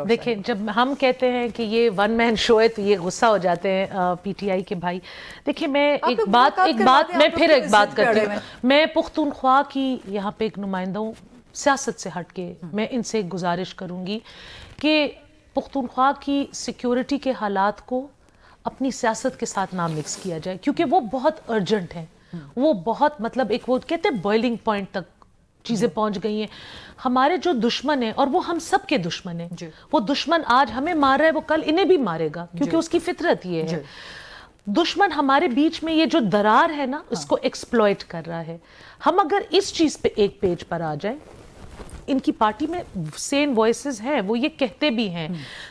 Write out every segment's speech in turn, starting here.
دیکھیں جب ہم کہتے ہیں کہ یہ ون مین شو ہے تو یہ غصہ ہو جاتے ہیں پی ٹی آئی کے بھائی. دیکھیں میں ایک بات کرتی ہوں. میں پختونخوا کی یہاں پہ ایک نمائندہ ہوں, سیاست سے ہٹ کے میں ان سے گزارش کروں گی کہ پختونخوا کی سیکیورٹی کے حالات کو اپنی سیاست کے ساتھ نہ مکس کیا جائے, کیونکہ وہ بہت ارجنٹ ہیں, وہ بہت مطلب ایک وہ کہتے ہیں بوائلنگ پوائنٹ تک چیزیں پہنچ گئی ہیں. ہمارے جو دشمن ہیں, اور وہ ہم سب کے دشمن ہیں, وہ دشمن آج ہمیں مار رہا ہے, وہ کل انہیں بھی مارے گا, کیونکہ اس کی فطرت یہ ہے. دشمن ہمارے بیچ میں یہ جو درار ہے نا, اس کو ایکسپلوئٹ کر رہا ہے. ہم اگر اس چیز پہ ایک پیج پر آ جائیں, ان کی پارٹی میں سین وائسز ہیں, وہ یہ کہتے بھی ہیں,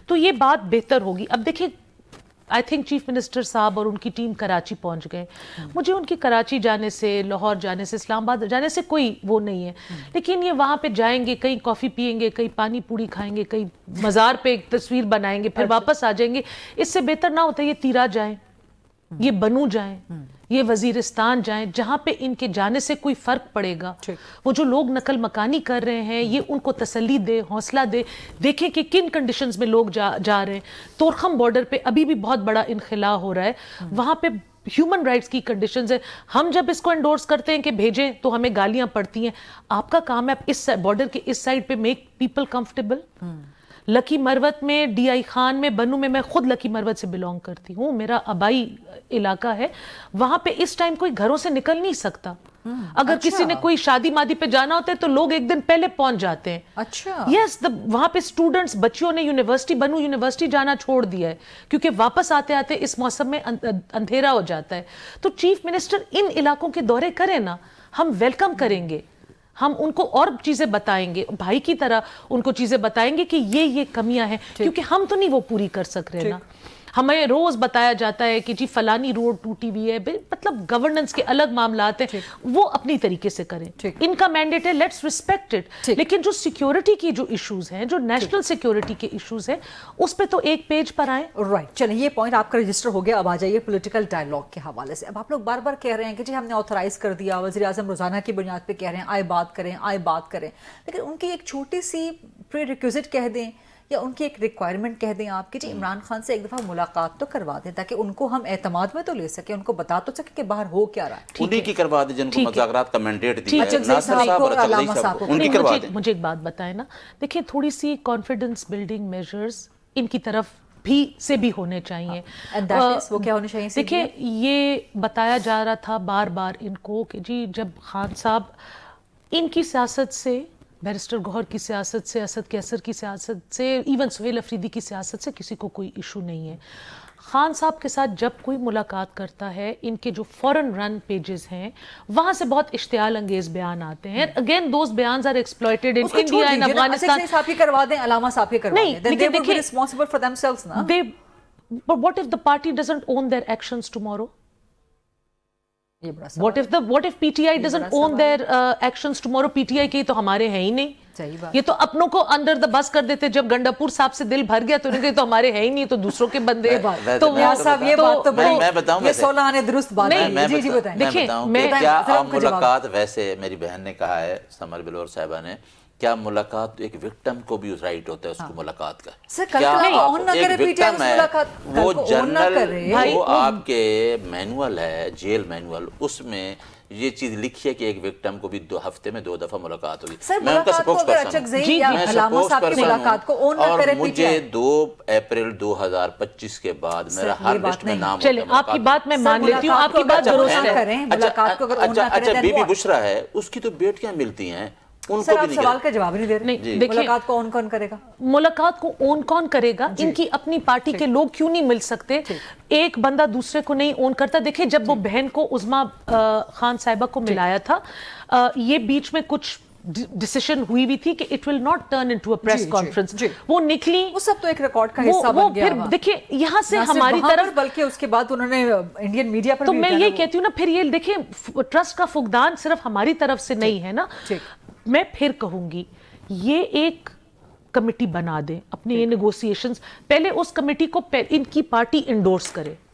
تو یہ بات بہتر ہوگی. اب دیکھیں آئی تھنک چیف منسٹر صاحب اور ان کی ٹیم کراچی پہنچ گئے. مجھے ان کی کراچی جانے سے, لاہور جانے سے, اسلام آباد جانے سے کوئی وہ نہیں ہے, لیکن یہ وہاں پہ جائیں گے, کہیں کافی پیئیں گے, کہیں پانی پوڑی کھائیں گے, کہیں مزار پہ ایک تصویر بنائیں گے, پھر واپس آ جائیں گے. اس سے بہتر نہ ہوتا یہ تیرا جائیں, یہ بنو جائیں, یہ وزیرستان جائیں, جہاں پہ ان کے جانے سے کوئی فرق پڑے گا. وہ جو لوگ نقل مکانی کر رہے ہیں, یہ ان کو تسلی دے, حوصلہ دے. دیکھیں کہ کن کنڈیشنز میں لوگ جا رہے ہیں. تورخم بارڈر پہ ابھی بھی بہت بڑا انخلا ہو رہا ہے, وہاں پہ ہیومن رائٹس کی کنڈیشنز ہیں. ہم جب اس کو انڈورس کرتے ہیں کہ بھیجیں تو ہمیں گالیاں پڑتی ہیں. آپ کا کام ہے اس بارڈر کے اس سائڈ پہ میک پیپل کمفرٹیبل. لکی مروت میں, ڈی آئی خان میں, بنو میں خود لکی مروت سے بلونگ کرتی ہوں, میرا آبائی علاقہ ہے. وہاں پہ اس ٹائم کوئی گھروں سے نکل نہیں سکتا. اگر کسی نے کوئی شادی مادی پہ جانا ہوتا ہے تو لوگ ایک دن پہلے پہنچ جاتے ہیں. یس, وہاں پہ اسٹوڈنٹس, بچیوں نے یونیورسٹی, بنو یونیورسٹی جانا چھوڑ دیا ہے, کیونکہ واپس آتے آتے اس موسم میں اندھیرا ہو جاتا ہے. تو چیف منسٹر ان علاقوں کے دورے کریں نا, ہم ویلکم کریں گے. ہم ان کو اور چیزیں بتائیں گے, بھائی کی طرح ان کو چیزیں بتائیں گے کہ یہ کمیاں ہیں, کیونکہ ہم تو نہیں وہ پوری کر سک رہے نا. ہمیں روز بتایا جاتا ہے کہ جی فلانی روڈ ٹوٹی ہوئی ہے, مطلب گورننس کے الگ معاملات ہیں, وہ اپنی طریقے سے کریں. ان کا مینڈیٹ ہے, لیٹس ریسپیکٹ اٹ. لیکن جو سیکیورٹی کی جو ایشوز ہیں, جو نیشنل سیکیورٹی کے ایشوز ہیں, اس پہ تو ایک پیج پر آئیں. رائٹ, چلیں یہ پوائنٹ آپ کا رجسٹر ہو گیا. اب آ جائیے پولیٹیکل ڈائیلاگ کے حوالے سے. اب آپ لوگ بار بار کہہ رہے ہیں کہ جی ہم نے آتھرائز کر دیا, وزیر اعظم روزانہ کی بنیاد پہ کہہ رہے ہیں آئے بات کریں, لیکن ان کی ایک چھوٹی سی پری ریکوزٹ کہہ دیں, یا ان کی ایک ریکوائرمنٹ کہہ دیں آپ کہ جی عمران خان سے ایک دفعہ ملاقات تو کروا دیں, تاکہ ان کو ہم اعتماد میں تو لے سکیں, ان کو بتا تو سکیں کہ باہر ہو کیا رہا ہے. انہی کی کروا دیں جن کو مذاکرات کا مینڈیٹ دیا ہے, مجھے ایک بات بتائیں نا. دیکھیں تھوڑی سی کانفیڈنس بلڈنگ میجرز ان کی طرف بھی ہونے چاہیے. وہ کیا ہونے چاہیے؟ دیکھیں یہ بتایا جا رہا تھا بار بار ان کو کہ جی جب خان صاحب ان کی سیاست سے, بیرسٹر گوہر کی سیاست سے, اسد کیسر کی سیاست سے, ایون سہیل افریدی کی سیاست سے کسی کو کوئی ایشو نہیں ہے. خان صاحب کے ساتھ جب کوئی ملاقات کرتا ہے, ان کے جو فورن رن پیجز ہیں وہاں سے بہت اشتعال انگیز بیان آتے ہیں. اگین دوز بیانز are exploited in India and Afghanistan. صاحب ہی کروا دیں, علامہ صاحب ہی کروا دیں. نہیں, they would be responsible for themselves نا. But what if the party doesn't own their actions tomorrow? What if PTI doesn't own their actions tomorrow? PTI کے تو ہمارے ہیں ہی نہیں. یہ تو اپنوں کو اندر دا بس کر دیتے. جب گنڈاپور صاحب سے دل بھر گیا تو انہوں نے کہا تو ہمارے ہیں ہی نہیں, تو دوسروں کے بندے. تو صاحب یہ بات تو میں بتاؤں, یہ 16 آنے درست بات ہے. جی بتائیں. دیکھیں کیا ملاقات, ویسے میری بہن نے کہا ہے, سمر بلور صاحبہ نے, کیا ملاقات ایک وکٹم کو بھی رائٹ ہوتا ہے اس کو ملاقات کا. ایک وکٹم ہے, وہ جنرل, وہ آپ کے مینول ہے, جیل مینول, اس میں یہ چیز لکھی ہے کہ ایک وکٹم کو بھی 2 ہفتے میں 2 دفعہ ملاقات ہوگی. میں ان کا سپوکس پرسن ہوں, اور مجھے 2 اپریل 2025 کے بعد میرا ہر لسٹ میں نام. چلیں آپ کی بات میں مان لیتی ہوں, آپ کی بات درست ہے. اچھا بی بی بشرا ہے, اس کی تو بیٹیاں ملتی ہیں, سر آپ سوال کا جواب نہیں دے رہے. ملاقات کو اون کون کرے گا؟ ملاقات کو اون کون کرے گا؟ ان کی اپنی پارٹی کے لوگ کیوں نہیں مل سکتے؟ ایک بندہ دوسرے کو نہیں اون کرتا. دیکھیں جب وہ بہن کو عظمیٰ خان صاحبہ کو ملایا تھا, یہ بیچ میں کچھ ڈیسیشن ہوئی بھی تھی کہ it will not turn into a press conference. وہ نکلی, وہ سب تو ایک ریکارڈ کا حصہ بن گیا. پھر دیکھیں یہاں سے ہماری طرف, بلکہ اس کے بعد انہوں نے انڈین میڈیا پر, تو میں یہ کہتی ہوں نا, پھر یہ دیکھیں ٹرسٹ کا فقدان صرف ہماری طرف سے نہیں ہے نا. میں پھر کہوں گی یہ ایک کمیٹی بنا دیں اپنے نیگوسیشنز, پہلے اس کمیٹی کو ان کی پارٹی انڈورس کرے.